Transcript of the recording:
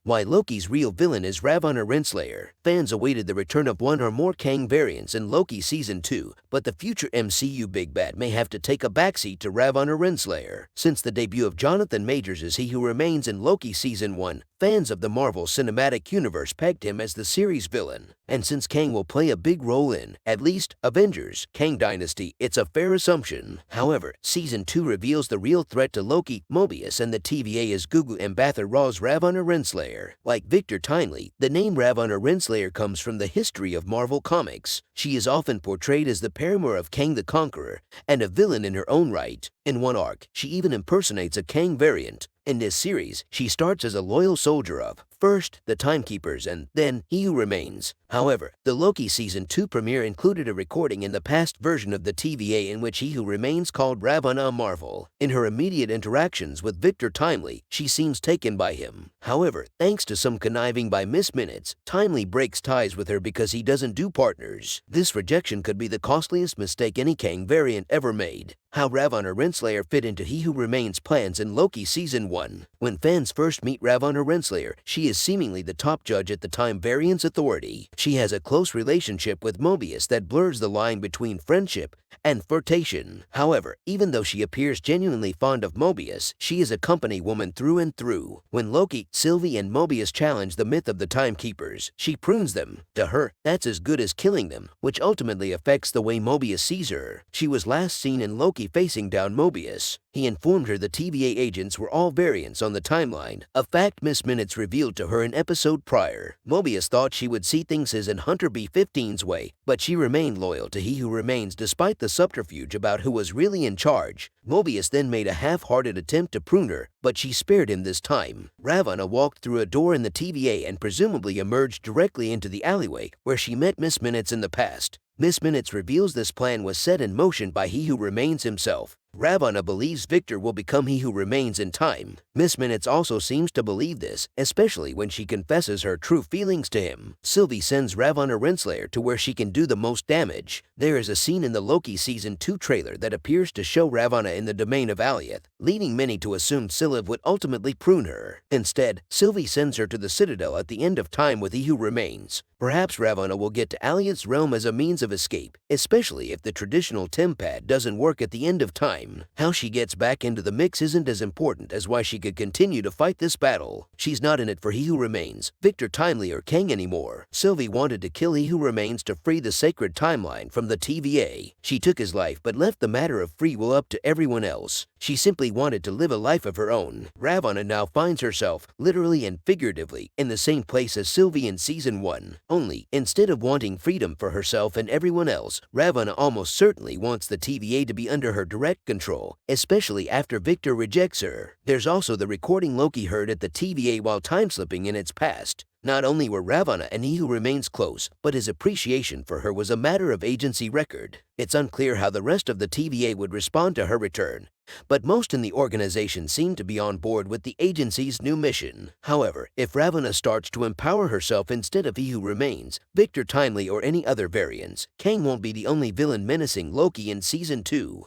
Why Loki's real villain is Ravonna Renslayer. Fans awaited the return of one or more Kang variants in Loki Season 2, but the future MCU Big Bad may have to take a backseat to Ravonna Renslayer. Since the debut of Jonathan Majors as He Who Remains in Loki Season 1, fans of the Marvel Cinematic Universe pegged him as the series villain. And since Kang will play a big role in, at least, Avengers, Kang Dynasty, it's a fair assumption. However, Season 2 reveals the real threat to Loki, Mobius, and the TVA is Gugu and Mbatha-Raw's Ravonna Renslayer. Like Victor Timely, the name Ravonna Renslayer comes from the history of Marvel Comics. She is often portrayed as the paramour of Kang the Conqueror and a villain in her own right. In one arc, she even impersonates a Kang variant. In this series, she starts as a loyal soldier of, first, the Timekeepers and then He Who Remains. However, the Loki Season 2 premiere included a recording in the past version of the TVA in which He Who Remains called Ravonna a marvel. In her immediate interactions with Victor Timely, she seems taken by him. However, thanks to some conniving by Miss Minutes, Timely breaks ties with her because he doesn't do partners. This rejection could be the costliest mistake any Kang variant ever made. How Ravonna Renslayer fit into He Who Remains plans in Loki Season 1. When fans first meet Ravonna Renslayer, she is seemingly the top judge at the Time Variance Authority. She has a close relationship with Mobius that blurs the line between friendship and flirtation. However, even though she appears genuinely fond of Mobius, she is a company woman through and through. When Loki, Sylvie, and Mobius challenge the myth of the Timekeepers, she prunes them. To her, that's as good as killing them, which ultimately affects the way Mobius sees her. She was last seen in Loki facing down Mobius. He informed her the TVA agents were all variants on the timeline, a fact Miss Minutes revealed to her an episode prior. Mobius thought she would see things his and Hunter B-15's way, but she remained loyal to He Who Remains despite the subterfuge about who was really in charge. Mobius then made a half-hearted attempt to prune her, but she spared him this time. Ravonna walked through a door in the TVA and presumably emerged directly into the alleyway where she met Miss Minutes in the past. Miss Minutes reveals this plan was set in motion by He Who Remains himself. Ravonna believes Victor will become He Who Remains in time. Miss Minutes also seems to believe this, especially when she confesses her true feelings to him. Sylvie sends Ravonna Renslayer to where she can do the most damage. There is a scene in the Loki Season 2 trailer that appears to show Ravonna in the domain of Aliath, leading many to assume Sylv would ultimately prune her. Instead, Sylvie sends her to the Citadel at the end of time with He Who Remains. Perhaps Ravonna will get to Aliath's realm as a means of escape, especially if the traditional Tempad doesn't work at the end of time. How she gets back into the mix isn't as important as why she could continue to fight this battle. She's not in it for He Who Remains, Victor Timely, or Kang anymore. Sylvie wanted to kill He Who Remains to free the sacred timeline from the TVA. She took his life but left the matter of free will up to everyone else. She simply wanted to live a life of her own. Ravonna now finds herself, literally and figuratively, in the same place as Sylvie in Season 1. Only, instead of wanting freedom for herself and everyone else, Ravonna almost certainly wants the TVA to be under her direct control, especially after Victor rejects her. There's also the recording Loki heard at the TVA while time-slipping in its past. Not only were Ravonna and He Who Remains close, but his appreciation for her was a matter of agency record. It's unclear how the rest of the TVA would respond to her return, but most in the organization seem to be on board with the agency's new mission. However, if Ravonna starts to empower herself instead of He Who Remains, Victor Timely, or any other variants, Kang won't be the only villain menacing Loki in Season 2.